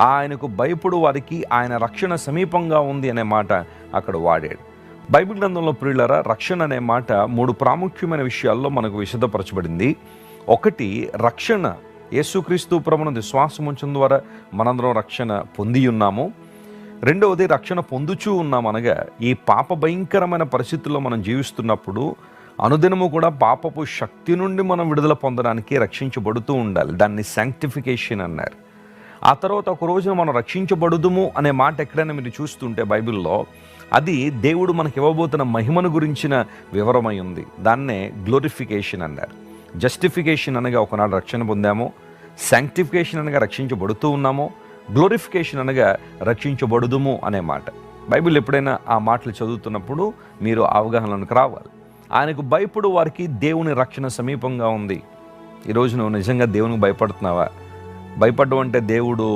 ఆయనకు భయపడు వారికి ఆయన రక్షణ సమీపంగా ఉంది అనే మాట అక్కడ వాడాడు. బైబిల్ గ్రంథంలో ప్రియులారా, రక్షణ అనే మాట 3 ప్రాముఖ్యమైన విషయాల్లో మనకు విశదపరచబడింది. ఒకటి, రక్షణ యేసుక్రీస్తు ప్రభువునందు విశ్వాసం ఉంచడం ద్వారా మనందరం రక్షణ పొంది ఉన్నాము. రెండవది, రక్షణ పొందుచూ ఉన్నాం అనగా ఈ పాప భయంకరమైన పరిస్థితుల్లో మనం జీవిస్తున్నప్పుడు అనుదినము కూడా పాపపు శక్తి నుండి మనం విడుదల పొందడానికి రక్షించబడుతూ ఉండాలి. దాన్ని శాంక్టిఫికేషన్ అన్నారు. ఆ తర్వాత ఒక రోజున మనం రక్షించబడుదుము అనే మాట ఎక్కడైనా మీరు చూస్తుంటే బైబిల్లో అది దేవుడు మనకి ఇవ్వబోతున్న మహిమను గురించిన వివరమై ఉంది. దాన్నే గ్లోరిఫికేషన్ అన్నారు. జస్టిఫికేషన్ అనగా ఒకనాడు రక్షణ పొందాము, శాంక్టిఫికేషన్ అనగా రక్షించబడుతూ ఉన్నాము, గ్లోరిఫికేషన్ అనగా రక్షించబడుదుము అనే మాట. బైబిల్ ఎప్పుడైనా ఆ మాటలు చదువుతున్నప్పుడు మీరు అవగాహనలోకి రావాలి. ఆయనకు భయపడు వారికి దేవుని రక్షణ సమీపంగా ఉంది. ఈరోజు నువ్వు నిజంగా దేవునికి భయపడుతున్నావా? భయపడడం అంటే దేవుడు